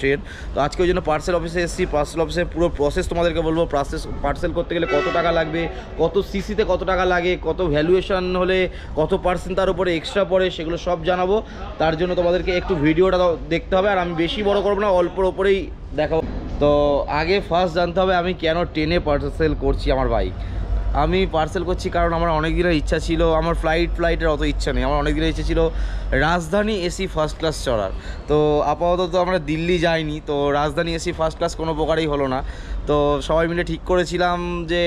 Train. তো আজকে ওই জন্য পার্সেল অফিসে এসেছি। পার্সেল অফিসে পুরো প্রসেস তোমাদেরকে বলবো। পার্সেল করতে গেলে কত টাকা লাগবে, কত সিসিতে কত টাকা লাগে, কত ভ্যালুয়েশন হলে কত পার্সেন্ট তার উপরে এক্সট্রা পড়ে, সেগুলো সব জানাবো। তার জন্য তোমাদেরকে একটু ভিডিওটা দেখতে হবে। আর আমি বেশি বড় করবো না, অল্পর ওপরেই দেখাবো। তো আগে ফার্স্ট জানতে হবে আমি কেন ট্রেনে পার্সেল করছি আমার বাইক। আমি পার্সেল করছি কারণ আমার অনেক দিনের ইচ্ছা ছিল, আমার ফ্লাইটের অত ইচ্ছা নেই, আমার অনেক দিনের ইচ্ছা ছিল রাজধানী এসি ফার্স্ট ক্লাস চড়ার। তো আপাতত আমরা দিল্লি যাইনি, তো রাজধানী এসি ফার্স্ট ক্লাস কোনো প্রকারই হলো না। তো সবাই মিলে ঠিক করেছিলাম যে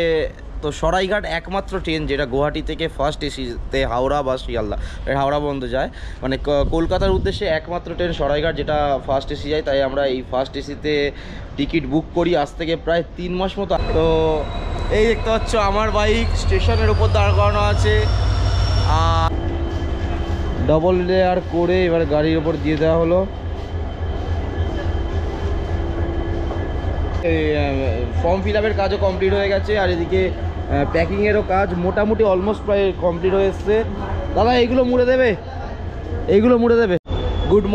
তো সরাইঘাট একমাত্র ট্রেন যেটা গুয়াহাটি থেকে ফার্স্ট এসিতে হাওড়া বা শিয়ালদা, হাওড়া বন্ধ যায়, মানে কলকাতার উদ্দেশ্যে একমাত্র ট্রেন সরাইঘাট যেটা ফার্স্ট এসি যায়। তাই আমরা এই ফার্স্ট এসিতে টিকিট বুক করি আজ থেকে প্রায় 3 মাস মতো। তো এই দেখতে পাচ্ছ আমার বাইক স্টেশনের উপর দাঁড় করানো আছে, আর ডবল লেয়ার করে এবার গাড়ির ওপর দিয়ে দেওয়া হলো। ফর্ম ফিল আপের কাজও কমপ্লিট হয়ে গেছে, আর এদিকে প্যাকিংয়েরও কাজ মোটামুটি অলমোস্ট প্রায় কমপ্লিট হয়ে এসছে। দাদা এইগুলো মুড়ে দেবে, এইগুলো মুড়ে দেবে। Good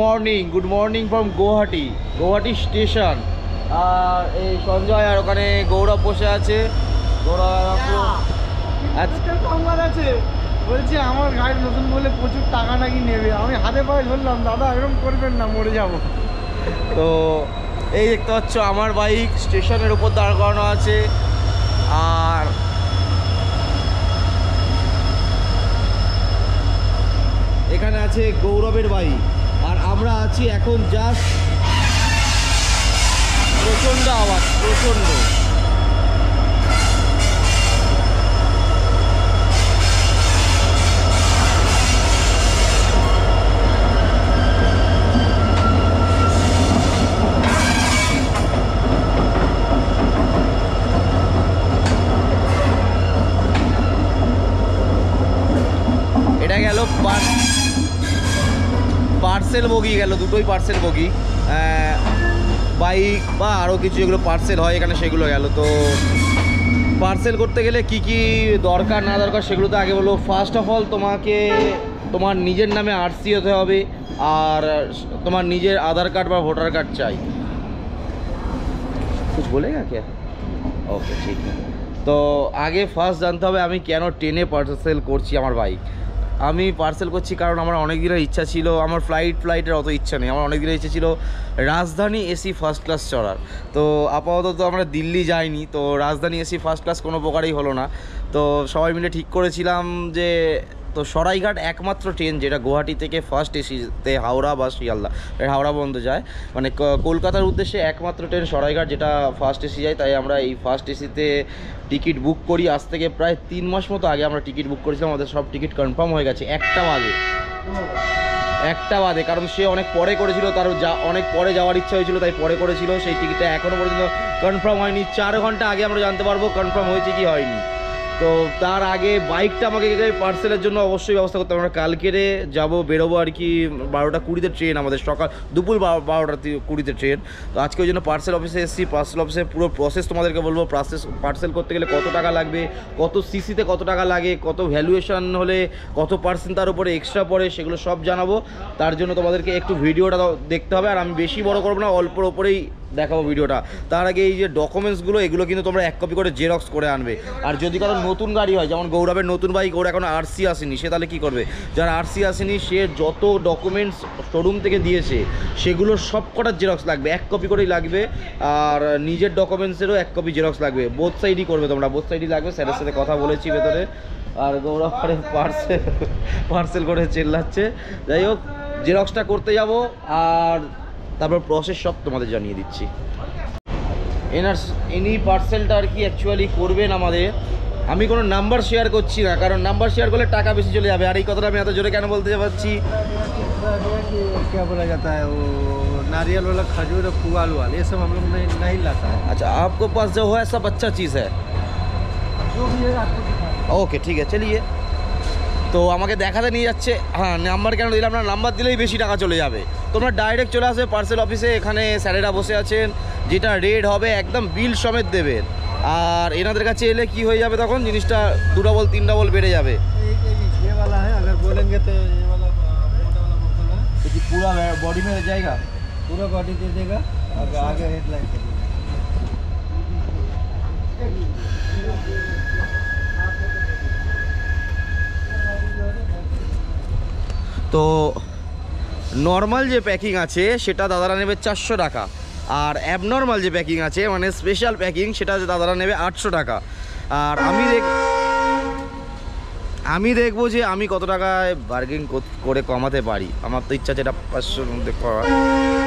morning from Guwahati station. আর এই সঞ্জয় আর ওখানে গৌরব বসে আছে। আছে বলছি আমার গাড়ি নতুন বলে প্রচুর টাকা নাকি নেবে। আমি হাতে পায়ে ধরলাম, দাদা এরকম করবেন না, মরে যাব। তো এই দেখতে পাচ্ছ আমার বাইক স্টেশনের উপর দাঁড় করানো আছে, আর এখানে আছে গৌরবের বাইক, আর আমরা আছি এখন জাস্ট প্রচণ্ড আওয়াজ, প্রচণ্ড। এটা গেল পার্সেল বগি, গেল দুটোই পার্সেল বগি, বাইক বা আরও কিছু যেগুলো পার্সেল হয় এখানে সেগুলো গেল। তো পার্সেল করতে গেলে কি কি দরকার না দরকার সেগুলো তো আগে বলবো। ফার্স্ট অফ অল তোমাকে তোমার নিজের নামে আরসি হতে হবে, আর তোমার নিজের আধার কার্ড বা ভোটার কার্ড চাই। कुछ बोलेगा क्या? ওকে ঠিক আছে। তো আগে ফার্স্ট জানতে হবে আমি কেন ট্রেনে পার্সেল করছি আমার বাইক। আমি পার্সেল করছি কারণ আমার অনেক দিনের ইচ্ছা ছিল, আমার ফ্লাইটের অত ইচ্ছা নেই, আমার অনেক দিনের ইচ্ছা ছিল রাজধানী এসি ফার্স্ট ক্লাস চড়ার। তো আপাতত আমরা দিল্লি যাইনি, তো রাজধানী এসি ফার্স্ট ক্লাস কোনো প্রকারই হলো না। তো সবাই মিলে ঠিক করেছিলাম যে তো সরাইঘাট একমাত্র ট্রেন যেটা গুয়াহাটি থেকে ফার্স্ট এসিতে হাওড়া বা শিয়ালদা, হাওড়া বন্ধ যায়, মানে কলকাতার উদ্দেশ্যে একমাত্র ট্রেন সরাইঘাট যেটা ফার্স্ট এসি যায়। তাই আমরা এই ফার্স্ট এসিতে টিকিট বুক করি আজ থেকে প্রায় 3 মাস মতো আগে আমরা টিকিট বুক করেছিলাম। আমাদের সব টিকিট কনফার্ম হয়ে গেছে একটা বাদে, কারণ সে অনেক পরে করেছিল, তার অনেক পরে যাওয়ার ইচ্ছা হয়েছিল তাই পরে করেছিল। সেই টিকিটটা এখনও পর্যন্ত কনফার্ম হয়নি। 4 ঘন্টা আগে আমরা জানতে পারবো কনফার্ম হয়েছে কি হয়নি। তো তার আগে বাইকটা আমাকে পার্সেলের জন্য অবশ্যই ব্যবস্থা করতে হবে। আমরা কালকেরে যাবো, বেরোবো আর কি 12টা 20-তে ট্রেন আমাদের, সকাল দুপুর 12টা 20-তে ট্রেন। তো আজকে ওই জন্য পার্সেল অফিসে এসেছি। পার্সেল অফিসে পুরো প্রসেস তোমাদেরকে বলবো। পার্সেল করতে গেলে কত টাকা লাগবে, কত সিসিতে কত টাকা লাগে, কত ভ্যালুয়েশন হলে কত পার্সেন্ট তার উপরে এক্সট্রা পড়ে, সেগুলো সব জানাবো। তার জন্য তোমাদেরকে একটু ভিডিওটা দেখতে হবে। আর আমি বেশি বড় করবো না, অল্পর ওপরেই দেখাবো ভিডিওটা। তার আগে এই যে ডকুমেন্টসগুলো এগুলো কিন্তু তোমরা 1 কপি করে জেরক্স করে আনবে। আর যদি কারো নতুন গাড়ি হয়, যেমন গৌরবের নতুন বাইক, ওর এখন আরসি আসেনি, সে তাহলে কী করবে? যার আরসি আসেনি সে যত ডকুমেন্টস শোরুম থেকে দিয়েছে সেগুলো সব কটার জেরক্স লাগবে, 1 কপি করেই লাগবে। আর নিজের ডকুমেন্টসেরও 1 কপি জেরক্স লাগবে। বোথ সাইডই করবে তোমরা, বোথ সাইডই লাগবে। স্যারের সাথে কথা বলেছি ভেতরে, আর গৌরব করে পার্সেল করে চেল্লাচ্ছে। যাই হোক, জেরক্সটা করতে যাব, আর তারপর প্রসেস সব তোমাদের জানিয়ে দিচ্ছি। এনি পার্সেলটা আর কি অ্যাকচুয়ালি করবেন আমাদের। আমি কোনো নাম্বার শেয়ার করছি না, কারণ নাম্বার শেয়ার করলে টাকা বেশি চলে যাবে। আর এই কথাটা আমি এত জোরে কেন বলতে পারছি, क्या बोला जाता है वो नारियल वाला, खजूर, पुआल वाला, ये सब हम लोग नहीं लाता है। अच्छा, आपको पास जो है सब अच्छा चीज़ है, जो भी है आपको दिखा। ওকে ঠিক আছে, চলিয়ে। তো আমাকে দেখাতে নিয়ে যাচ্ছে। হ্যাঁ, নাম্বার কেন দিলাম না, নাম্বার দিলেই বেশি টাকা চলে যাবে। তোমরা ডাইরেক্ট চলে আসবে পার্সেল অফিসে, এখানে স্যারেরা বসে আছেন, যেটা রেট হবে একদম বিল সমেত দেবেন। আর এনাদের কাছে এলে কি হয়ে যাবে, তখন জিনিসটা 2 ডবল 3 ডবল বেড়ে যাবে। ये वाला है, अगर बोलेंगे तो ये वाला मोटा वाला बोतल है, तो पूरा बॉडी में जाएगा। पूरा बॉडी दे देगा और आगे हेडलाइट दे देगा। তো নর্মাল যে প্যাকিং আছে সেটা দাদারা নেবে 400 টাকা, আর অ্যাবনর্মাল যে প্যাকিং আছে মানে স্পেশাল প্যাকিং সেটা দাদারা নেবে 800 টাকা। আর আমি দেখবো যে আমি কত টাকায় বার্গেন করে কমাতে পারি। আমার তো ইচ্ছা যেটা 500 মধ্যে করা,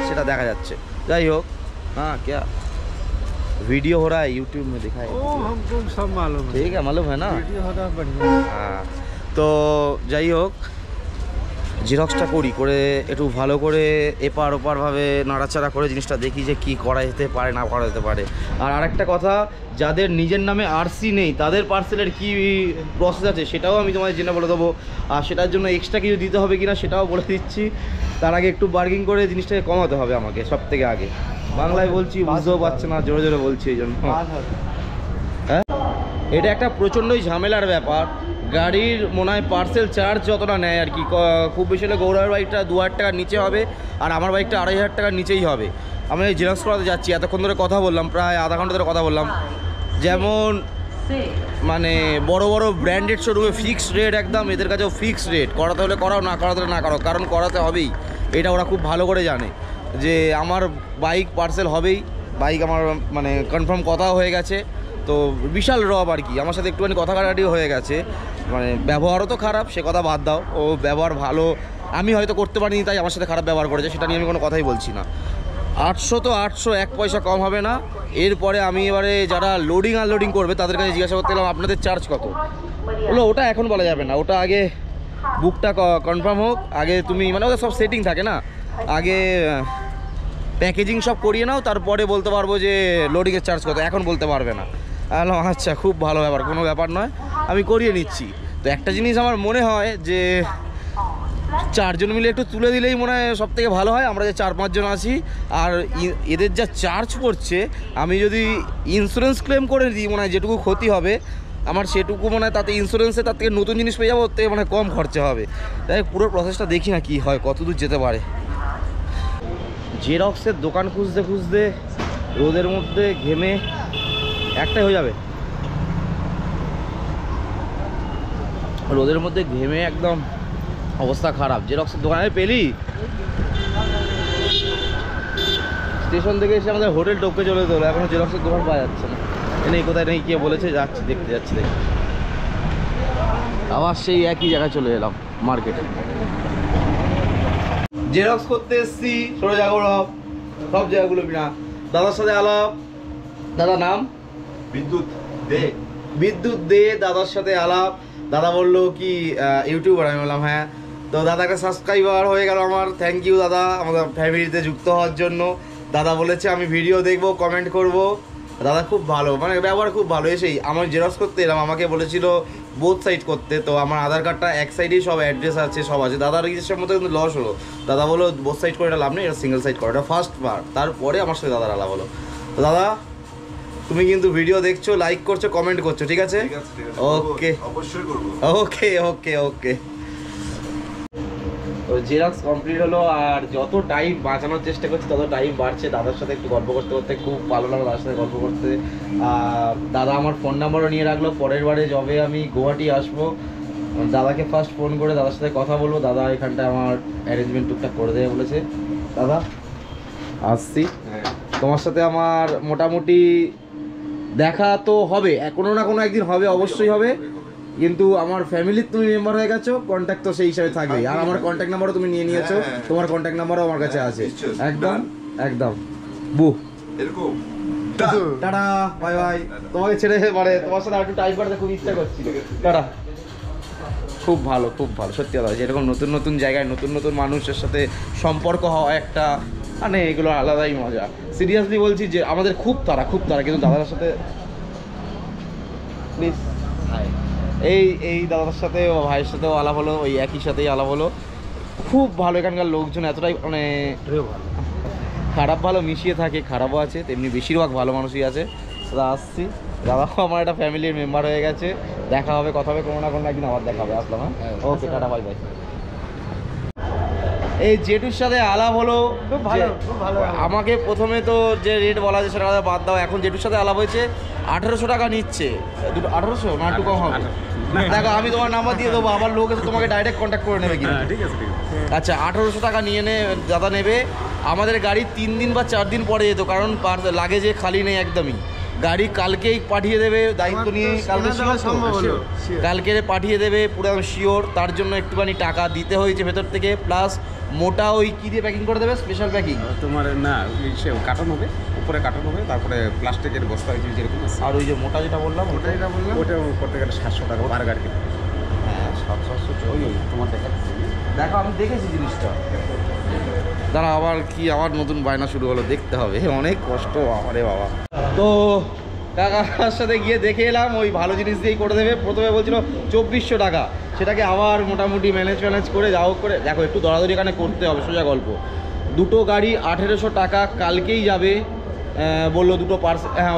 সেটা দেখা যাচ্ছে। যাই হোক, হ্যাঁ क्या वीडियो हो रहा है यूट्यूब में दिखाए ओ हमको सब मालूम है, ठीक है, मालूम है ना। वीडियो हो रहा है बढ़िया। হ্যাঁ, তো যাই হোক, জেরক্সটা করে একটু ভালো করে এপার ওপারভাবে নাড়াচাড়া করে জিনিসটা দেখি যে কি করা যেতে পারে না করা যেতে পারে। আর আরেকটা কথা, যাদের নিজের নামে আরসি নেই তাদের পার্সেলের কি প্রসেস আছে সেটাও আমি তোমাদের জেনে বলে দেবো। আর সেটার জন্য এক্সট্রা কিছু দিতে হবে কিনা সেটাও বলে দিচ্ছি। তার আগে একটু বার্গিং করে জিনিসটাকে কমাতে হবে আমাকে সব থেকে আগে। বাংলায় বলছি, বুঝতেও পারছে না, জোরে জোরে বলছি এই জন্য। হ্যাঁ, এটা একটা প্রচণ্ডই ঝামেলার ব্যাপার। গাড়ির মনে হয় পার্সেল চার্জ যতটা নেয় আর কি, খুব বেশি হলে গৌরবের বাইকটা 2000 টাকার নিচে হবে, আর আমার বাইকটা 2500 টাকার নিচেই হবে। আমি জেরক্স করাতে যাচ্ছি, এতক্ষণ ধরে কথা বললাম, প্রায় আধা ঘন্টা ধরে কথা বললাম। যেমন মানে বড় বড় ব্র্যান্ডেড শোরুমে ফিক্সড রেট, একদম এদের কাছেও ফিক্সড রেট। করাতে হলে করাও, না করাতে হলে না করো, কারণ করাতে হবেই। এটা ওরা খুব ভালো করে জানে যে আমার বাইক পার্সেল হবেই। বাইক আমার মানে কনফার্ম কথা হয়ে গেছে। তো বিশাল রব আর কি, আমার সাথে একটুখানি কথা কাটাকাটিও হয়ে গেছে। মানে ব্যবহারও তো খারাপ, সে কথা বাদ দাও, ও ব্যবহার ভালো, আমি হয়তো করতে পারিনি তাই আমার সাথে খারাপ ব্যবহার করেছে, সেটা নিয়ে আমি কোনো কথাই বলছি না। 800 তো 800, 1 পয়সা কম হবে না। এরপরে আমি এবারে যারা লোডিং আনলোডিং করবে তাদের কাছে জিজ্ঞাসা করতে গেলাম আপনাদের চার্জ কত। বললো ওটা এখন বলা যাবে না, ওটা আগে বুকটা কনফার্ম হোক, আগে তুমি মানে ওদের সব সেটিং থাকে না, আগে প্যাকেজিং সব করিয়ে নাও, তারপরে বলতে পারবো যে লোডিংয়ের চার্জ কত, এখন বলতে পারবে না। আচ্ছা, খুব ভালো ব্যাপার, কোনো ব্যাপার নয়, আমি করিয়ে নিচ্ছি। তো একটা জিনিস আমার মনে হয় যে 4 জন মিলে একটু তুলে দিলেই মনে হয় সব থেকে ভালো হয়। আমরা যে 4-5 জন আছি, আর এদের যা চার্জ পড়ছে, আমি যদি ইন্স্যুরেন্স ক্লেম করে দিই মনে হয় যেটুকু ক্ষতি হবে আমার সেটুকু মনে হয় তাতে ইন্স্যুরেন্সে তার থেকে নতুন জিনিস পেয়ে যাবো, ওর থেকে মানে কম খরচা হবে। তাই পুরো প্রসেসটা দেখি না কি হয়, কত দূর যেতে পারে। জেরক্সের দোকান খুঁজতে খুঁজতে রোদের মধ্যে ঘেমে একটাই হয়ে যাবে, রোদের মধ্যে ঘেমে একদম অবস্থা খারাপ। জেরক্সের দোকানে পেলি, স্টেশন থেকে এসে আমাদের হোটেল টপকে চলে যেতে হলো, এখনো জেরক্সের দোকান পাওয়া যাচ্ছে না। নেই, কোথায় নেই কে বলেছে, যাচ্ছি দেখতে যাচ্ছি, দেখি আবার সেই একই জায়গায় চলে এলাম, মার্কেটে। জেরক্স করতে এসছি সরে জাগরব, সব জায়গাগুলো বিনা। দাদার সাথে আলাপ, দাদা নাম বিদ্যুৎ দে। বিদ্যুৎ দে, দাদার সাথে আলাপ। দাদা বললো কি ইউটিউবার, আমি বললাম হ্যাঁ। তো দাদা একটা সাবস্ক্রাইবার হয়ে গেল আমার, থ্যাংক ইউ দাদা আমাদের ফ্যামিলিতে যুক্ত হওয়ার জন্য। দাদা বলেছে আমি ভিডিও দেখবো, কমেন্ট করব। দাদা খুব ভালো, মানে ব্যবহার খুব ভালো। এসেই আমার জেরক্স করতে এলাম, আমাকে বলেছিল বোথ সাইড করতে। তো আমার আধার কার্ডটা এক সাইডেই সব অ্যাড্রেস আছে, সব আছে। দাদার রেজিস্টার মতো কিন্তু লস হলো। দাদা বলো বোথ সাইড করে এটা লাভ নেই, এটা সিঙ্গেল সাইড করো, এটা ফার্স্ট বার। তারপরে আমার সাথে দাদার আলাপ হলো। তো দাদা তুমি কিন্তু ভিডিও দেখছো, লাইক করছো, কমেন্ট করছো, ঠিক আছে? ওকে, অবশ্যই করব। ওকে ওকে ওকে। তো জেরক্স কমপ্লিট হলো, আর যত টাইম বাঁচানোর চেষ্টা করছি তত টাইম বাড়ছে। দাদার সাথে একটু গল্প করতে করতে খুব ভালো লাগলো দাদার সাথে গল্প করতে। দাদা আমার ফোন নাম্বারও নিয়ে রাখলো, পরের বারে যবে আমি গুয়াহাটি আসবো দাদাকে ফার্স্ট ফোন করে দাদার সাথে কথা বলবো। দাদা এখানটা আমার অ্যারেঞ্জমেন্ট টুকটাক করে দেবে বলেছে। দাদা আসছি, তোমার সাথে আমার মোটামুটি দেখা তো হবে, কোনো না কোনো একদিন হবে, অবশ্যই হবে। কিন্তু আমার ফ্যামিলির তুমি মেম্বার হয়ে গেছো, কন্ট্যাক্ট তো সেই হিসাবে থাকবেই। আর আমার কন্ট্যাক্ট নাম্বারও তুমি নিয়ে নিয়েছো, তোমার কন্ট্যাক্ট নাম্বারও আমার কাছে আছে। একদম একদম বু এরকম টাটা, বাই বাই। তোমাকে ছেড়ে মানে তোমার সাথে একটু টাইপ করতে খুব ইচ্ছা করছিল। টাটা। খুব ভালো, খুব ভালো, সত্যি কথা। যেরকম নতুন নতুন জায়গায় নতুন নতুন মানুষের সাথে সম্পর্ক হওয়া একটা মানে এগুলো আলাদাই মজা। সিরিয়াসলি বলছি যে আমাদের খুব তাড়া কিন্তু দাদার সাথে প্লিজ এই দাদার সাথে ও ভাইয়ের সাথেও আলাপ হলো, ওই একই সাথেই আলাপ হলো। খুব ভালো, এখানকার লোকজন এতটাই মানে খারাপ ভালো মিশিয়ে থাকে, খারাপও আছে তেমনি, বেশিরভাগ ভালো মানুষই আছে। দাদা আসছি, দাদাও আমার একটা ফ্যামিলির মেম্বার হয়ে গেছে। দেখা হবে, কথা হবে, কোনো না কোনো একদিন আবার দেখা হবে। আসলাম, হ্যাঁ, ওকে, টাটা, বাই বাই। এই জেঠুর সাথে আলাপ হলো, খুব ভালো, যে খুব ভালো। আমাকে প্রথমে তো যে রেট বলা আছে সেটা বাদ দাও, এখন জেঠুর সাথে আলাপ হয়েছে 1800 টাকা নিচ্ছে। দুটো 1800 না একটু কম হবে? দেখো আমি তোমার নাম্বার দিয়ে দেবো, আবার লোক এসে তোমাকে ডাইরেক্ট কন্ট্যাক্ট করে নেবে কিন্তু। ঠিক আছে ঠিক আছে। আচ্ছা 1800 টাকা নিয়ে দাদা নেবে। আমাদের গাড়ি 3 দিন বা 4 দিন পরে যেত, কারণ লাগেজে খালি নেই একদমই। গাড়ি কালকেই পাঠিয়ে দেবে, দায়িত্ব নিয়ে কালকে সম্ভব হলো কালকে পাঠিয়ে দেবে, পুরো শিওর। তার জন্য একটুখানি টাকা দিতে হয়েছে ভেতর থেকে, প্লাস মোটা ওই কী দিয়ে প্যাকিং করে দেবে, স্পেশাল প্যাকিং। তোমার না সে কার্টন হবে, উপরে কার্টন হবে, তারপরে প্লাস্টিকের বস্তা হয়েছে যেরকম আছে। আর ওই যে মোটা যেটা বললাম ওটাই না বললাম। ওটা করতে গেলে 700 টাকা পার গাড়ি। হ্যাঁ 700 ওই তোমার দেখা দেখো আমি দেখেছি জিনিসটা। দাঁড়া আবার কি আবার নতুন বায়না শুরু হলো, দেখতে হবে, অনেক কষ্ট আরে বাবা। তো কাকার সাথে গিয়ে দেখে এলাম, ওই ভালো জিনিস দিয়েই করে দেবে। প্রথমে বলছিল 2400 টাকা, সেটাকে আবার মোটামুটি ম্যানেজ করে যাও করে দেখো একটু দরাদরি এখানে করতে হবে, সোজা গল্প। দুটো গাড়ি 1800 টাকা, কালকেই যাবে বললো। দুটো পার্সেল, হ্যাঁ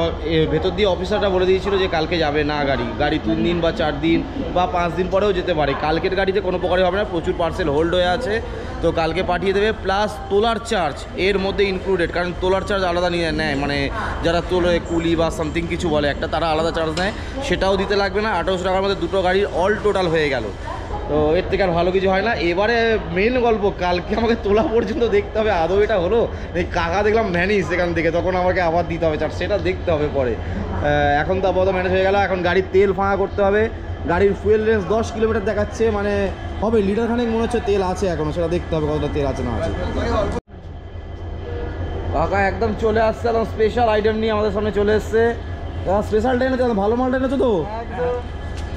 ভেতর দিয়ে অফিসারটা বলে দিয়েছিল যে কালকে যাবে না গাড়ি 3 দিন বা 4 দিন বা 5 দিন পরেও যেতে পারে। কালকের গাড়িতে কোনো প্রকারে হবে না, প্রচুর পার্সেল হোল্ড হয়ে আছে, তো কালকে পাঠিয়ে দেবে। প্লাস তোলার চার্জ এর মধ্যে ইনক্লুডেড, কারণ তোলার চার্জ আলাদা নিয়ে নেয়, মানে যারা তোলে কুলি বা সামথিং কিছু বলে একটা, তারা আলাদা চার্জ নেয়, সেটাও দিতে লাগবে না। 1800 টাকার মধ্যে দুটো গাড়ির অল টোটাল হয়ে গেল। তো এর থেকে আর ভালো কিছু হয় না। এবারে মেন গল্প, কালকে আমাকে তোলা পর্যন্ত দেখতে হবে আদৌ এটা হলো। এই কাকা দেখলাম ভ্যানিস সেখান থেকে, তখন আমাকে আবার দিতে হবে চার্জ, সেটা দেখতে হবে পরে। এখন তো আপাতত ম্যানেজ হয়ে গেল। এখন গাড়ির তেল ফাঁকা করতে হবে। গাড়ির ফুয়েল রেঞ্জ 10 কিলোমিটার দেখাচ্ছে, মানে হবে লিটার খানেক মনে হচ্ছে তেল আছে এখনো, সেটা দেখতে হবে কতটা তেল আছে না আছে। কাকা একদম চলে আসছে, একদম স্পেশাল আইটেম নিয়ে আমাদের সামনে চলে এসছে। স্পেশাল টাইম আছে, ভালো মাল টাইম আছে তো,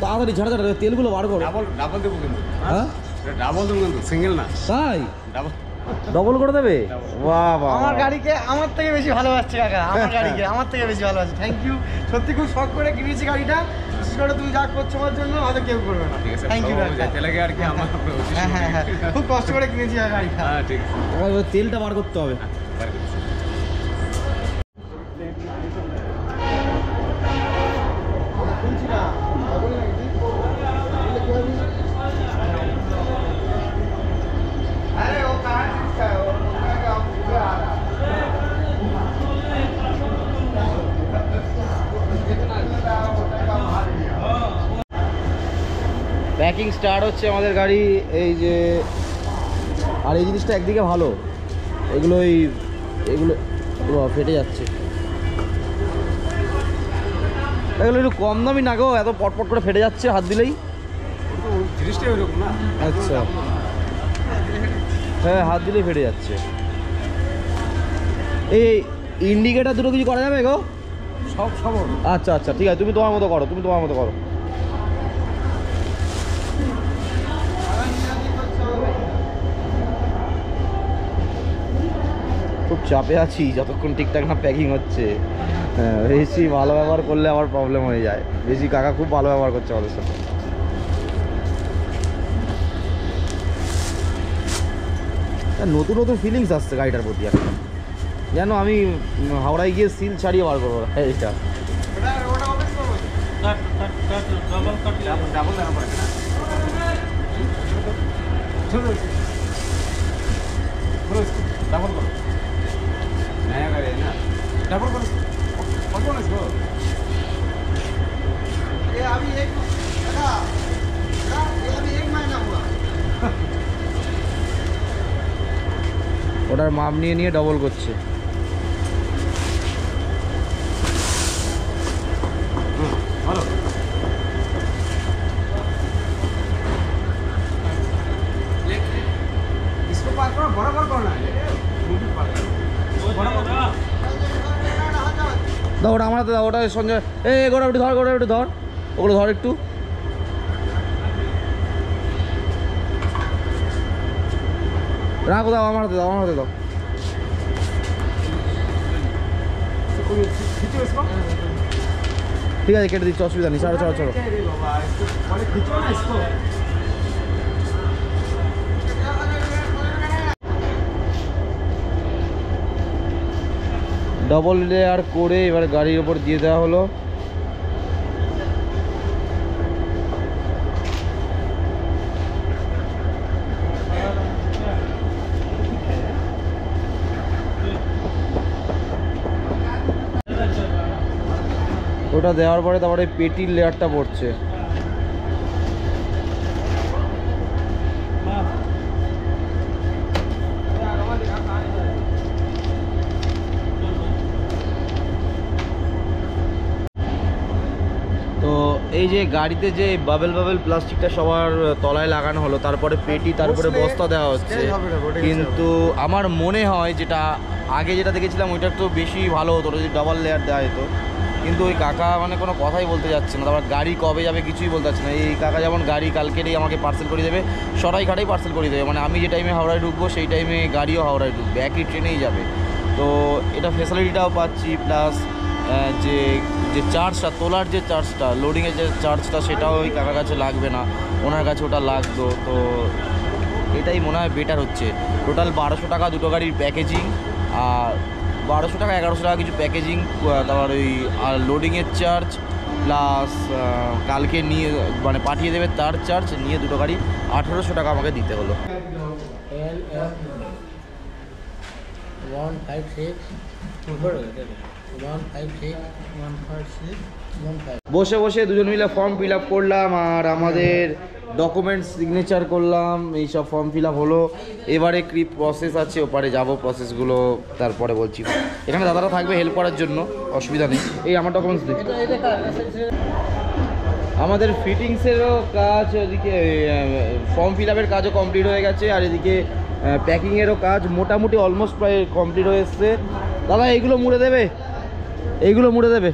তাড়াতাড়ি ঝাড়া তেলগুলো বার করো। ডাবল দেবো কিন্তু, হ্যাঁ ডাবল দেবো কিন্তু, সিঙ্গেল না। তাই ডাবল ডবল করে দেবে? বাহ বাহ, আমার গাড়িকে আমার থেকে বেশি ভালোবাসছে কাকা, আমার গাড়িকে আমার থেকে বেশি ভালোবাসছে। থ্যাংক ইউ, সত্যি খুব শখ করে কিনেছি গাড়িটা। বিশেষ করে তুমি যা করছো আমার জন্য, হয়তো কেউ করবে না। ঠিক আছে, থ্যাংক ইউ কাকা। যেতে লাগে আর কি আমার। হ্যাঁ হ্যাঁ হ্যাঁ, খুব কষ্ট করে কিনেছি গাড়িটা। হ্যাঁ ঠিক আছে, এবার তেলটা বার করতে হবে। বার করছি। প্যাকিং স্টার্ট হচ্ছে আমাদের গাড়ি, এই যে। আর এই জিনিসটা একদিকে ভালো, এগুলো ফেটে যাচ্ছে। এগুলো একটু কম দামি না গো, এত পটপট করে ফেটে যাচ্ছে হাত দিলেই। জিনিসটাই ওইরকম না। আচ্ছা হ্যাঁ, হাত দিলেই ফেটে যাচ্ছে। এই ইন্ডিকেটার দুটো কিছু করা যাবে গো? সব সব আচ্ছা আচ্ছা ঠিক আছে, তুমি তোমার মতো করো। খুব চাপে আছি যতক্ষণ ঠিকঠাক না প্যাকিং হচ্ছে। হ্যাঁ, বেশি ভালো ব্যবহার করলে আবার প্রবলেম হয়ে যায়। বেশি কাকা খুব ভালো ব্যবহার করছে আমাদের সাথে। নতুন নতুন ফিলিংস আসছে গাড়িটার প্রতি এখন, যেন আমি হাওড়ায় গিয়ে সিল ছাড়িয়ে বার করবো এইটা। ডাবল দেখা পড়ে না। ডাবল করো, নয়া গাড়ি না, ডাবল করো। কত নেছো? ये अभी एक दादा, ये अभी 1 महीना हुआ। ওটার মাপ নিয়ে ডবল করছে। ভালো। इसको पार करो, बराबर करना है। बराबर करो। দাও ওটা আমার হাতে দাও, ওটা সঞ্জয়। গোটা একটু ধর, ওগুলো ধর একটু। রাখো, দাও আমার হাতে দাও। खींचो इसको। ঠিক আছে কেটে দিচ্ছি, অসুবিধা নেই। চলো अरे बाबा, इसको पहले खींचो ना इसको। ডবল লেয়ার করে এবার গাড়ির ওপর দিয়ে দেওয়া হলো। ওটা দেওয়ার পরে তারপরে পেটির লেয়ারটা পড়ছে। তো এই যে গাড়িতে যে বাবেল প্লাস্টিকটা সবার তলায় লাগানো হলো, তারপরে পেটি, তারপরে বসলে বস্তা দেওয়া হচ্ছে, scale হবে না, ওটাই কিন্তু আমার মনে হয় যেটা আগে যেটা দেখেছিলাম ওইটা একটু বেশি ভালো হতো, যদি ডাবল লেয়ার দেওয়া যেত। কিন্তু ওই কাকা মানে কোনো কথাই বলতে যাচ্ছে না, তারপর গাড়ি কবে যাবে কিছুই বলতে যাচ্ছে না। এই কাকা যেমন গাড়ি কালকেরই আমাকে পার্সেল করে দেবে, সরাইঘাটেই পার্সেল করে দেবে, মানে আমি যে টাইমে হাওড়ায় ঢুকবো সেই টাইমে গাড়িও হাওড়ায় ঢুকবে, একই ট্রেনেই যাবে। তো এটা ফেসিলিটিটাও পাচ্ছি, প্লাস যে যে চার্জটা তোলার যে চার্জটা, লোডিংয়ের যে চার্জটা, সেটাও ওই কাকার কাছে লাগবে না, ওনার কাছে ওটা লাগতো। তো এটাই মনে হয় বেটার হচ্ছে। টোটাল 1200 টাকা দুটো গাড়ির প্যাকেজিং, আর 1200 টাকা 1100 টাকা কিছু প্যাকেজিং, তারপর ওই আর লোডিংয়ের চার্জ, প্লাস কালকে নিয়ে মানে পাঠিয়ে দেবে তার চার্জ, নিয়ে দুটো গাড়ি 1800 টাকা আমাকে দিতে হলো। বসে বসে দুজন মিলে ফর্ম ফিল আপ করলাম, আর আমাদের ডকুমেন্টস সিগনেচার করলাম, এইসব ফর্ম ফিল আপ হলো। এবারে কি প্রসেস আছে, ওপারে যাবো, প্রসেসগুলো তারপরে বলছি। এখানে দাদারা থাকবে হেল্প করার জন্য, অসুবিধা নেই। এই আমার ডকুমেন্টস দিই। আমাদের ফিটিংসেরও কাজ, ওদিকে ফর্ম ফিল আপের কাজও কমপ্লিট হয়ে গেছে, আর এদিকে প্যাকিংয়েরও কাজ মোটামুটি অলমোস্ট প্রায় কমপ্লিট হয়ে এসছে। দাদা এইগুলো মুড়ে দেবে, এইগুলো মুড়ে দেবে।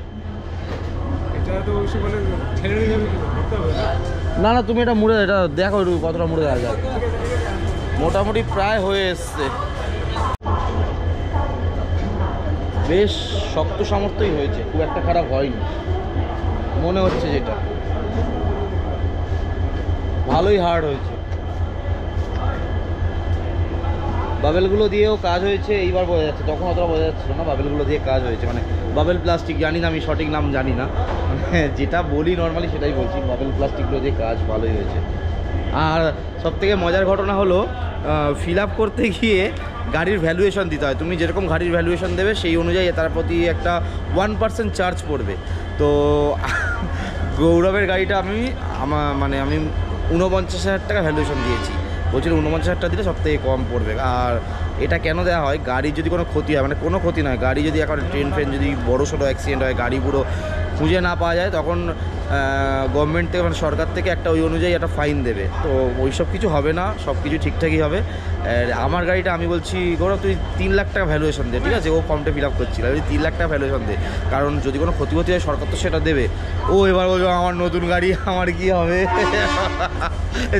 না না, তুমি এটা মুড়ে, এটা দেখো একটু কতটা মুড়ে দেওয়া যায়। মোটামুটি প্রায় হয়ে এসছে, বেশ শক্ত সামর্থ্যই হয়েছে, খুব একটা খারাপ হয়নি মনে হচ্ছে, যেটা ভালোই হার্ড হয়েছে। বাবেলগুলো দিয়েও কাজ হয়েছে, এইবার বোঝা যাচ্ছে, তখন অতটা বোঝা যাচ্ছিল না। বাবেলগুলো দিয়ে কাজ হয়েছে, মানে বাবেল প্লাস্টিক জানি না, আমি সঠিক নাম জানি না, মানে যেটা বলি নর্মালি সেটাই বলছি, বাবেল প্লাস্টিকগুলো দিয়ে কাজ ভালোই হয়েছে। আর সবথেকে মজার ঘটনা হলো, ফিল আপ করতে গিয়ে গাড়ির ভ্যালুয়েশন দিতে হয়। তুমি যেরকম গাড়ির ভ্যালুয়েশন দেবে সেই অনুযায়ী তার প্রতি একটা 1% চার্জ পড়বে। তো গৌরবের গাড়িটা আমি মানে আমি 49,000 টাকা ভ্যালুয়েশন দিয়েছি, বলছিল 49,000 টাকা দিলে সবথেকে কম পড়বে। আর এটা কেন দেওয়া হয়, গাড়ির যদি কোনো ক্ষতি হয়, মানে কোনো ক্ষতি নয়, গাড়ি যদি এখন ট্রেন যদি বড়োসড়ো অ্যাক্সিডেন্ট হয়, গাড়ি পুরো খুঁজে না পাওয়া যায়, তখন গভর্নমেন্ট থেকে মানে সরকার থেকে একটা ওই অনুযায়ী একটা ফাইন দেবে। তো ওই সব কিছু হবে না, সব কিছু ঠিকঠাকই হবে। আমার গাড়িটা আমি বলছি গৌরব তুই 3 লাখ টাকা ভ্যালুয়েশন দে, ঠিক আছে? ও ফর্মটা ফিল আপ করছিল, আমি 3 লাখ টাকা ভ্যালুয়েশন দে, কারণ যদি কোনো ক্ষতি হয় সরকার তো সেটা দেবে। ও এবার বলবো আমার নতুন গাড়ি, আমার কি হবে।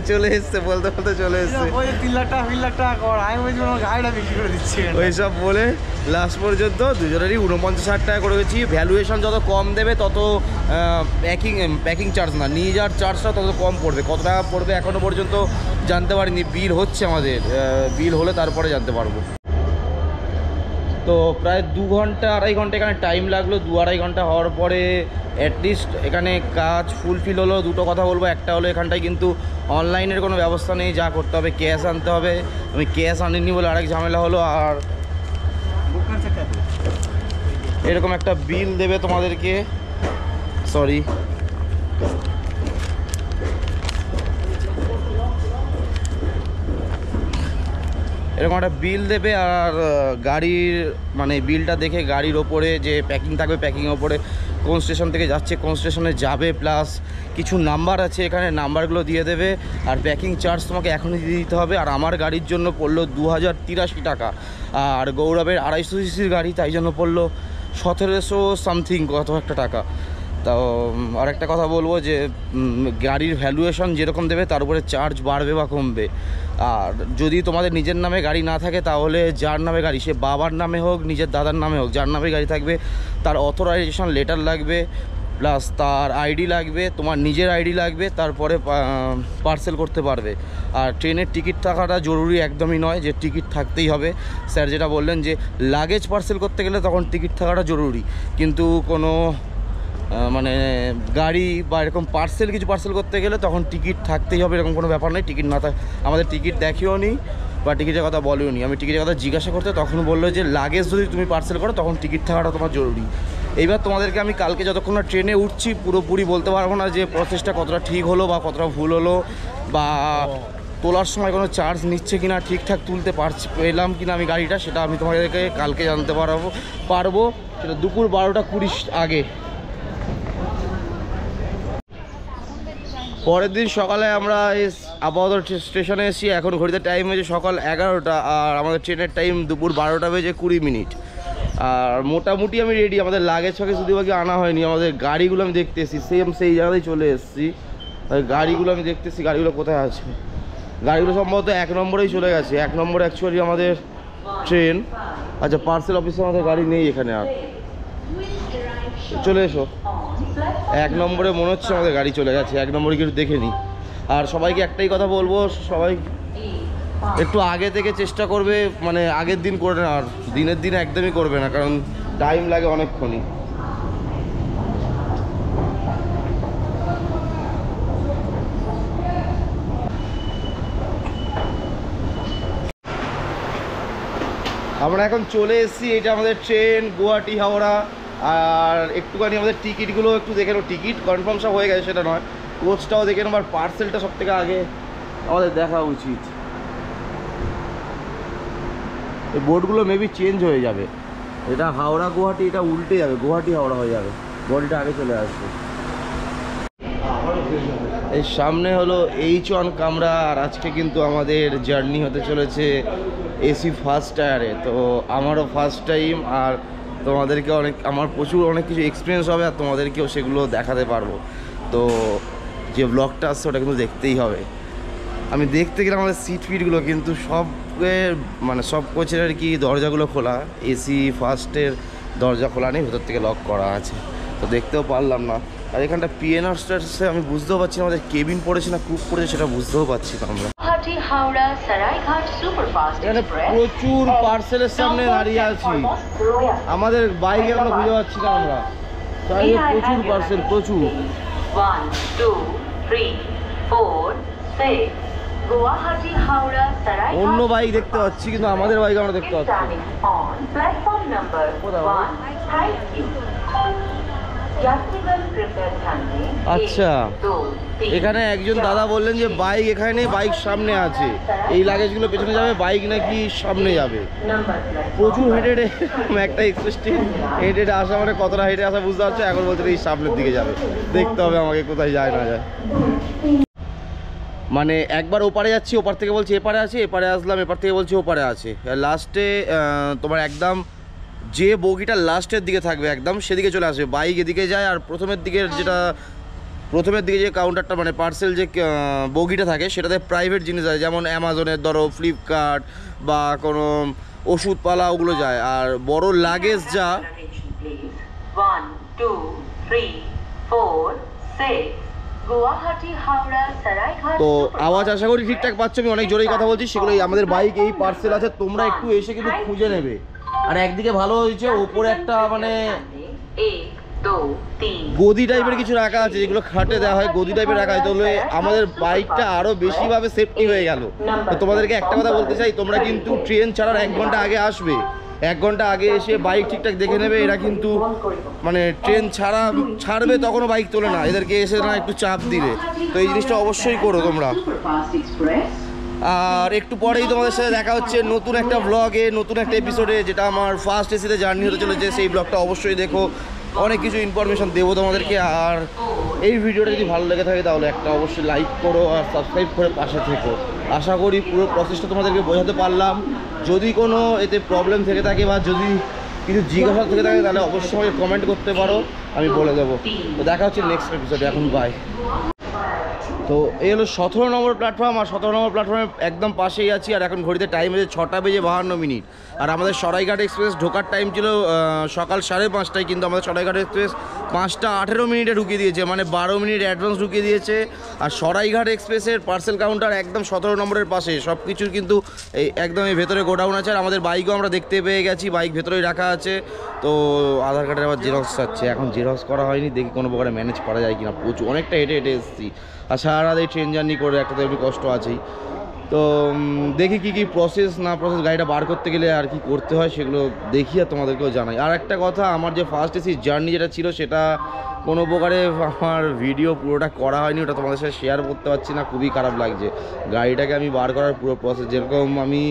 চলে এসছে, বলতে বলতে চলে এসছে, 3 লাখ টাকা 4 লাখ টাকা কর, আমি বলছি আমার গাড়িটা বিক্রি করে দিচ্ছি। ওই সব বলে লাস্ট পর্যন্ত দুজনেরই 49,000 টাকা করে গেছি। ভ্যালুয়েশন যত কম দেবে তত প্যাকিং চার্জ না, নিয়ে যাওয়ার চার্জটা তত কম পড়বে। কত টাকা পড়বে এখনও পর্যন্ত জানতে পারিনি, বিল হচ্ছে আমাদের, বিল হলে তারপরে জানতে পারবো। তো প্রায় 2 ঘন্টা 2.5 ঘন্টা এখানে টাইম লাগলো। 2-2.5 ঘন্টা হওয়ার পরে অ্যাটলিস্ট এখানে কাজ ফুলফিল হলো। দুটো কথা বলবো, একটা হলো এখানটায় কিন্তু অনলাইনের কোনো ব্যবস্থা নেই, যা করতে হবে ক্যাশ আনতে হবে। আমি ক্যাশ আনিনি বলে আরেক ঝামেলা হলো। আর এরকম একটা বিল দেবে তোমাদেরকে, সরি এরকম একটা বিল দেবে। আর গাড়ির মানে বিলটা দেখে গাড়ির ওপরে যে প্যাকিং থাকবে, প্যাকিংয়ের ওপরে কোন স্টেশন থেকে যাচ্ছে, কোন স্টেশনে যাবে, প্লাস কিছু নাম্বার আছে এখানে, নাম্বারগুলো দিয়ে দেবে। আর প্যাকিং চার্জ তোমাকে এখনই দিয়ে দিতে হবে। আর আমার গাড়ির জন্য পড়লো 2083 টাকা, আর গৌরবের 250 সিসির গাড়ি, তাই জন্য পড়লো 1700 সামথিং কত একটা টাকা। তাও আর একটা কথা বলবো যে গাড়ির ভ্যালুয়েশন যেরকম দেবে তার উপরে চার্জ বাড়বে বা কমবে। আর যদি তোমাদের নিজের নামে গাড়ি না থাকে, তাহলে যার নামে গাড়ি, সে বাবার নামে হোক নিজের দাদার নামে হোক, যার নামে গাড়ি থাকবে তার অথরাইজেশন লেটার লাগবে, প্লাস তার আইডি লাগবে, তোমার নিজের আইডি লাগবে, তারপরে পার্সেল করতে পারবে। আর ট্রেনের টিকিট থাকাটা জরুরি একদমই নয় যে টিকিট থাকতেই হবে। স্যার যেটা বললেন যে লাগেজ পার্সেল করতে গেলে তখন টিকিট থাকাটা জরুরি, কিন্তু কোনো মানে গাড়ি বা এরকম পার্সেল কিছু পার্সেল করতে গেলে তখন টিকিট থাকতেই হবে, এরকম কোনো ব্যাপার নেই। টিকিট না থাকে, আমাদের টিকিট দেখিও নি বা টিকিটের কথা বলেও নি। আমি টিকিটের কথা জিজ্ঞাসা করতে তখন বললো যে লাগেজ যদি তুমি পার্সেল করো তখন টিকিট থাকাটা তোমার জরুরি। এইবার তোমাদেরকে আমি কালকে যতক্ষণ না ট্রেনে উঠছি পুরোপুরি বলতে পারবো না যে প্রসেসটা কতটা ঠিক হলো বা কতটা ভুল হলো, বা তোলার সময় কোনো চার্জ নিচ্ছে কিনা, ঠিকঠাক তুলতে পেলাম কিনা আমি গাড়িটা, সেটা আমি তোমাদেরকে কালকে জানতে পারবো সেটা দুপুর 12:20 আগে। পরের দিন সকালে আমরা আপাতত স্টেশনে এসেছি। এখন ঘড়িতে টাইম হয়েছে সকাল 11টা, আর আমাদের ট্রেনের টাইম দুপুর 12:20 আর মোটামুটি আমি রেডি। আমাদের লাগেজ ফাগেজ যদি বাকি আনা হয়নি, আমাদের গাড়িগুলো আমি দেখতে এসেছি, সেই জায়গাতেই চলে এসেছি। গাড়িগুলো আমি দেখতেছি গাড়িগুলো কোথায় আছে। গাড়িগুলো সম্ভবত 1 নম্বরেই চলে গেছে। 1 নম্বর অ্যাকচুয়ালি আমাদের ট্রেন। আচ্ছা, পার্সেল অফিসে আমাদের গাড়ি নেই এখানে আর। চলে এসো। 1 নম্বরে মনে হচ্ছে আমাদের গাড়ি চলে গেছে। 1 নম্বরে কিছু দেখে নিই। আর সবাইকে একটাই কথা বলবো, সবাই একটু আগে থেকে চেষ্টা করবে, মানে আগের দিন করে না, আর দিনের দিন একদমই করবে না, কারণ টাইম লাগে অনেকক্ষণই। আমরা এখন চলে এসেছি, এটা আমাদের ট্রেন গুয়াহাটি হাওড়া। আর একটুখানি আমাদের টিকিটগুলো একটু দেখে নেবো। টিকিট কনফার্ম সব হয়ে গেছে সেটা নয়, কোচটাও দেখে নেবো, আর পার্সেলটা সব থেকে আগে আমাদের দেখা উচিত। এই বোর্ডগুলো মেবি চেঞ্জ হয়ে যাবে, এটা হাওড়া গুয়াহাটি, এটা উল্টে যাবে, গুয়াহাটি হাওড়া হয়ে যাবে, বডিটা আগে চলে আসবে। এই সামনে হলো H1 কামরা। আর আজকে কিন্তু আমাদের জার্নি হতে চলেছে এসি ফার্স্ট টায়ারে। তো আমারও ফার্স্ট টাইম, আর তোমাদেরকে আমার প্রচুর অনেক কিছু এক্সপিরিয়েন্স হবে, আর তোমাদেরকেও সেগুলো দেখাতে পারবো। তো যে ব্লগটা আসছে ওটা কিন্তু দেখতেই হবে। আমি দেখতে গেলাম আমাদের সিট ফিটগুলো কিন্তু সব কোচের আর কি দরজাগুলো খোলা, এসি ফার্স্টের দরজা খোলা নেই, ভেতর থেকে লক করা আছে। তো দেখতেও পারলাম না। আর এখানটা পিএনআর স্টার্সে আমি বুঝতেও পারছি না আমাদের কেবিন পড়েছে না কুক পড়েছে, সেটা বুঝতেও পারছি না আমরা। এখানে প্রচুর পার্সেলের সামনে দাঁড়িয়ে আছি, আমাদের বাইকে আমরা খুঁজে পাচ্ছি না আমরা। প্রচুর পার্সেল, প্রচুর। 1 2 3 4 6 গুয়াহাটি হাওড়া সারাই। অন্য বাইক দেখতে পাচ্ছি কিন্তু আমাদের বাইক আমরা দেখতে পাচ্ছি। Platform number 1। Thank you. আচ্ছা, এখানে একজন দাদা বললেন যে বাইক এখানে নেই, বাইক সামনে আছে, এই লাগেজগুলো পেছনে যাবে, বাইক নাকি সামনে যাবে। প্রচুর হেঁটে হেঁটে একটা এক্সপ্রেসটি হেঁটে হেঁটে আসা, মানে কতটা হেঁটে আসা বুঝতে পারছো। এখন বলতে এই সামনের দিকে যাবে, দেখতে হবে আমাকে কোথায় যায় না যায়। মানে একবার ওপারে যাচ্ছি, ওপার থেকে বলছি এপারে আছে, এপারে আসলাম, এপার থেকে বলছি ওপারে আছে। লাস্টে তোমার একদম যে বগিটা লাস্টের দিকে থাকবে একদম সেদিকে চলে আসবে, বাইক এদিকে যায়। আর প্রথমের দিকে যে কাউন্টারটা, মানে পার্সেল যে বগিটা থাকে, সেটাতে প্রাইভেট জিনিস আছে, যেমন অ্যামাজনের ধরো, ফ্লিপকার্ট বা কোনো ওষুধপালা ওগুলো যায়। আর বড় লাগেজ যা 1 2 3 4 6 গুয়াহাটি হাওড়া সারাইঘাট। তো আওয়াজ আশা করি ঠিকঠাক পাচ্ছ, আমি অনেক জোরেই কথা বলছি। সেগুলোই আমাদের বাইক এই পার্সেল আছে, তোমরা একটু এসে কিন্তু খুঁজে নেবে। আর একদিকে ভালো হয়েছে, ওপরে একটা মানে গদি টাইপের কিছু রাখা আছে, যেগুলো খাটে দেওয়া হয়, গদি টাইপের রাখা হয়, তাহলে আমাদের বাইকটা আরও বেশিভাবে সেফটি হয়ে গেল। তো তোমাদেরকে একটা কথা বলতে চাই, তোমরা কিন্তু ট্রেন ছাড়ার 1 ঘন্টা আগে আসবে। 1 ঘন্টা আগে এসে বাইক ঠিকঠাক দেখে নেবে। এরা কিন্তু মানে ট্রেন ছাড়বে তখনও বাইক তোলে না, এদেরকে এসে না একটু চাপ দিলে। তো এই জিনিসটা অবশ্যই করো তোমরা। আর একটু পরেই তোমাদের সাথে দেখা হচ্ছে নতুন একটা ব্লগে, নতুন একটা এপিসোডে, যেটা আমার ফার্স্ট এসিতে জার্নি হতে চলেছে। সেই ব্লগটা অবশ্যই দেখো, অনেক কিছু ইনফরমেশন দেবো তোমাদেরকে। আর এই ভিডিওটা যদি ভালো লেগে থাকে তাহলে একটা অবশ্যই লাইক করো আর সাবস্ক্রাইব করে পাশে থেকো। আশা করি পুরো প্রসেসটা তোমাদেরকে বোঝাতে পারলাম। যদি কোনো এতে প্রবলেম থেকে থাকে বা যদি কিছু জিজ্ঞাসা থেকে থাকে তাহলে অবশ্যই আমাকে কমেন্ট করতে পারো, আমি বলে দেবো। তো দেখা হচ্ছে নেক্সট এপিসোডে, এখন বাই। তো এই হলো 17 নম্বর প্ল্যাটফর্ম, আর 17 নম্বর প্ল্যাটফর্মের একদম পাশেই আছি। আর এখন ঘড়িতে টাইম হয়েছে 6:52। আর আমাদের সরাইঘাট এক্সপ্রেস ঢোকার টাইম ছিল সকাল 5:30টায়, কিন্তু আমাদের সরাইঘাট এক্সপ্রেস 5:18 ঢুকিয়ে দিয়েছে, মানে 12 মিনিট অ্যাডভান্স ঢুকিয়ে দিয়েছে। আর সরাইঘাট এক্সপ্রেসের পার্সেল কাউন্টার একদম 17 নম্বরের পাশে, সব কিছুর কিন্তু এই একদম এই ভেতরে গোডাউন আছে। আর আমাদের বাইকও আমরা দেখতে পেয়ে গেছি, বাইক ভেতরেই রাখা আছে। তো আধার কার্ডের আবার জেরক্স চাচ্ছে, এখন জেরক্স করা হয়নি, দেখি কোনো প্রকারে ম্যানেজ করা যায় কিনা। প্রচুর অনেকটা হেঁটে এসেছি, আর সারা রাত এই ট্রেন জার্নি করে একটা তো একটু কষ্ট আছেই। তো দেখি কি প্রসেস না প্রসেস গাড়িটা বার করতে গেলে আর কি করতে হয় সেগুলো দেখি আর তোমাদেরকেও জানাই। আর একটা কথা, আমার যে ফার্স্ট এসি জার্নি যেটা ছিল সেটা কোনো প্রকারে আমার ভিডিও পুরোটা করা হয়নি, ওটা তোমাদের সাথে শেয়ার করতে পারছি না, খুবই খারাপ লাগছে। গাড়িটাকে আমি বার করার পুরো প্রসেস যেরকম আমি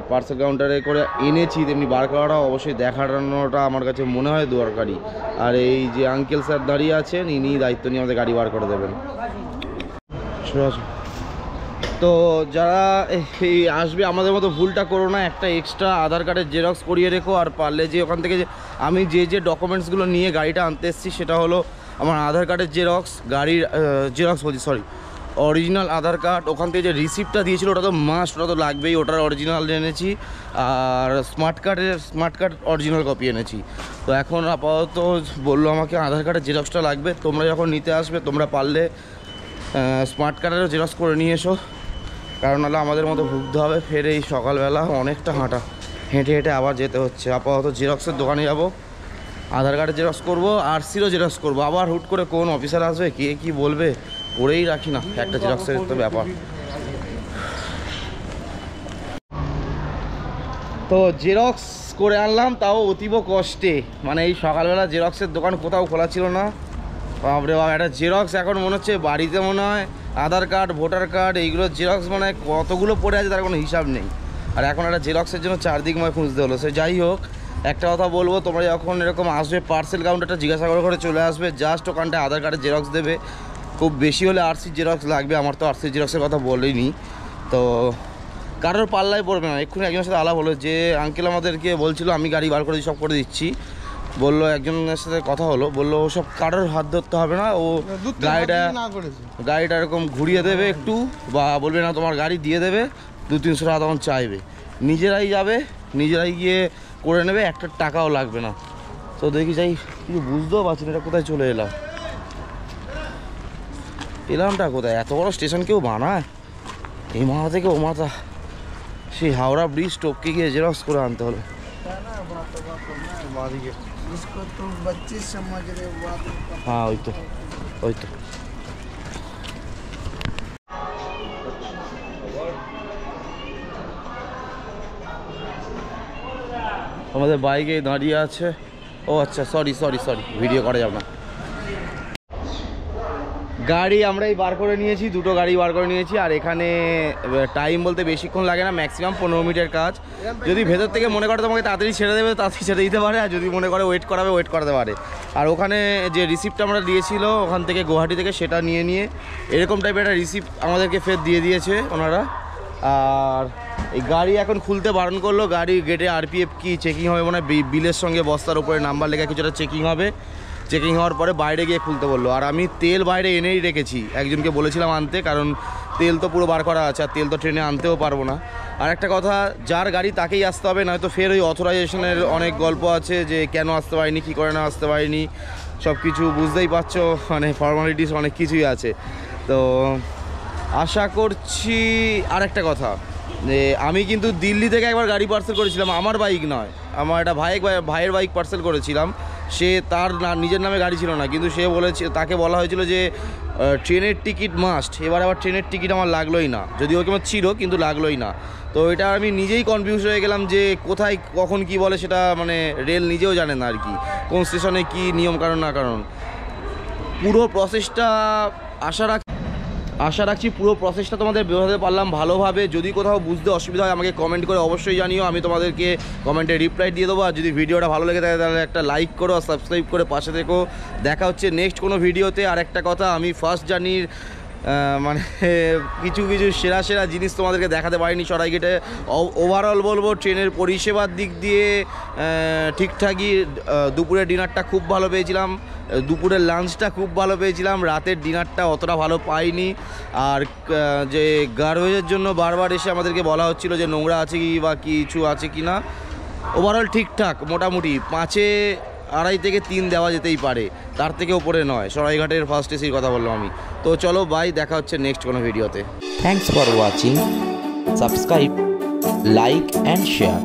পার্সেল কাউন্টারে করে এনেছি তেমনি বার করাটা অবশ্যই দেখানোটা আমার কাছে মনে হয় দরকারি। আর এই যে আঙ্কেল স্যার দাঁড়িয়ে আছেন, ইনি দায়িত্ব নিয়ে আমাদের গাড়ি বার করে দেবেন। তো যারা এই আসবে আমাদের মতো ভুলটা করো না, একটা এক্সট্রা আধার কার্ডের জেরক্স করিয়ে রেখো। আর পারলে যে ওখান থেকে আমি যে ডকুমেন্টসগুলো নিয়ে গাড়িটা আনতে এসেছি সেটা হলো আমার আধার কার্ডের জেরক্স, গাড়ির জেরক্স বলছি সরি, অরিজিনাল আধার কার্ড, ওখান থেকে যে রিসিপ্টটা দিয়েছিল ওটা তো মাস্ট, ওটা তো লাগবেই, ওটার অরিজিনাল এনেছি। আর স্মার্ট কার্ড অরিজিনাল কপি এনেছি। তো এখন আপাতত বললো আমাকে আধার কার্ডের জেরক্সটা লাগবে। তোমরা যখন নিতে আসবে তোমরা পারলে স্মার্ট কার্ডেরও জেরক্স করে নিয়ে এসো, কারণ নাহলে আমাদের মতো ভুগতে হবে। ফের এই সকালবেলা অনেকটা হেঁটে হেঁটে আবার যেতে হচ্ছে। আপাতত জেরক্সের দোকানে যাব, আধার কার্ডের জেরক্স করবো, আরসিরও জেরক্স করবো। আবার হুট করে কোন অফিসার আসবে, কে কী বলবে, করেই রাখি না একটা জেরক্সের তো ব্যাপার। তো জেরক্স করে আনলাম, তাও অতীব কষ্টে। মানে এই সকালবেলা জেরক্সের দোকান কোথাও খোলা ছিল না, বাপরে বাবা, একটা জেরক্স এখন মনে হচ্ছে বাড়িতে মনে হয় আধার কার্ড, ভোটার কার্ড, এইগুলো জেরক্স মানে কতগুলো পড়ে আছে তার কোনো হিসাব নেই। আর এখন একটা জেরক্সের জন্য চারদিকময় খুঁজতে হলো। সে যাই হোক, একটা কথা বলবো, তোমরা যখন এরকম আসবে পার্সেল কাউন্টারটা জিজ্ঞাসা করে চলে আসবে, জাস্ট ওখানটায় আধার কার্ডের জেরক্স দেবে, খুব বেশি হলে আরসির জেরক্স লাগবে। আমার তো আরসির জেরক্সের কথা বলিনি, তো কারোর পাল্লায় পড়বে না। এক্ষুনি একজনের সাথে আলাপ হলো, যে আঙ্কেল আমাদেরকে বলছিল আমি গাড়ি বার করে সব করে দিচ্ছি, বললো একজনের সাথে কথা হলো, বললো ওসব কারোর হাত ধরতে হবে না, ও গাড়িটা এরকম ঘুরিয়ে দেবে একটু, বা বলবে না তোমার গাড়ি দিয়ে দেবে, 200-300 টাকা তখন চাইবে, নিজেরাই যাবে, নিজেরাই গিয়ে করে নেবে, একটা টাকাও লাগবে না। তো দেখি যাই, কিছু বুঝতেও পারছি না এটা কোথায় চলে এলামটা কোথায়, এত বড় স্টেশন কেউ বানায়? এই মাথা থেকে ও মাথা, সেই হাওড়া ব্রিজ টপকে গিয়ে জেরক্স করে আনতে হলো। হ্যাঁ ওই তো আমাদের বাইকে দাঁড়িয়ে আছে। ও আচ্ছা, সরি ভিডিও করা যাবে না। গাড়ি আমরাই বার করে নিয়েছি, দুটো গাড়ি বার করে নিয়েছি। আর এখানে টাইম বলতে বেশিক্ষণ লাগে না, ম্যাক্সিমাম 15 মিনিটের কাজ। যদি ভেতর থেকে মনে করে তোমাকে তাড়াতাড়ি ছেড়ে দেবে, তাড়াতাড়ি ছেড়ে দিতে পারে, আর যদি মনে করে ওয়েট করাতে পারে। আর ওখানে যে রিসিপ্টটা আমরা দিয়েছিল ওখান থেকে, গুয়াহাটি থেকে, সেটা নিয়ে এরকম টাইপের একটা রিসিপ্ট আমাদেরকে ফের দিয়ে দিয়েছে ওনারা। আর এই গাড়ি এখন খুলতে বারণ করলো, গাড়ির গেটে আরপিএফ কি চেকিং হবে, মানে বিলের সঙ্গে বস্তার উপরে নাম্বার লেখা কিছুটা চেকিং হবে, চেকিং হওয়ার পরে বাইরে গিয়ে খুলতে বললো। আর আমি তেল বাইরে এনেই রেখেছি, একজনকে বলেছিলাম আনতে, কারণ তেল তো পুরো বার করা আছে, আর তেল তো ট্রেনে আনতেও পারবো না। আর একটা কথা, যার গাড়ি তাকেই আসতে হবে, নয়তো ফের ওই অথরাইজেশনের অনেক গল্প আছে, যে কেন আসতে পারিনি, কী করে না আসতে পারিনি, সব কিছু বুঝতেই পারছো, মানে ফর্মালিটিস অনেক কিছুই আছে। তো আশা করছি। আর একটা কথা, যে আমি কিন্তু দিল্লি থেকে একবার গাড়ি পার্সেল করেছিলাম, আমার বাইক নয়, আমার একটা ভাইয়ের বাইক পার্সেল করেছিলাম। সে তার নিজের নামে গাড়ি ছিল না, কিন্তু সে বলেছে, তাকে বলা হয়েছিল যে ট্রেনের টিকিট মাস্ট। এবার আবার ট্রেনের টিকিট আমার লাগলোই না, যদিও আমার ছিল, কিন্তু লাগলোই না। তো এটা আমি নিজেই কনফিউজ হয়ে গেলাম যে কোথায় কখন কি বলে, সেটা মানে রেল নিজেও জানে না আর কি, কোন স্টেশনে কী নিয়ম কারণ না কারণ। পুরো প্রসেসটা আশা রাখছি পুরো প্রসেসটা তোমাদের বোঝাতে পারলাম ভালোভাবে। যদি কোথাও বুঝতে অসুবিধা হয় আমাকে কমেন্ট করে অবশ্যই জানিও, আমি তোমাদেরকে কমেন্টে রিপ্লাই দিয়ে দেবো। আর যদি ভিডিওটা ভালো লেগে থাকে তাহলে একটা লাইক করো, আর সাবস্ক্রাইব করে পাশে থেকো। দেখা হচ্ছে নেক্সট কোনো ভিডিওতে। আর একটা কথা, আমি ফার্স্ট জার্নির মানে কিছু সেরা জিনিস তোমাদেরকে দেখাতে পারিনি সরাইঘাটে। ওভারঅল বলবো ট্রেনের পরিষেবার দিক দিয়ে ঠিকঠাকই। দুপুরের ডিনারটা খুব ভালো পেয়েছিলাম, দুপুরের লাঞ্চটা খুব ভালো পেয়েছিলাম, রাতের ডিনারটা অতটা ভালো পাইনি। আর যে গার্বেজের জন্য বারবার এসে আমাদেরকে বলা হচ্ছিল যে নোংরা আছে কি বা কিছু আছে কি না, ওভারঅল ঠিকঠাক, মোটামুটি 5-এ 2.5 থেকে 3 দেওয়া যেতেই পারে, তার থেকে ওপরে নয়। সরাইঘাটের ফার্স্ট এসির কথা বললাম আমি। তো চলো বাই, দেখা হচ্ছে নেক্সট কোনো ভিডিওতে। Thanks for watching, subscribe, like and share.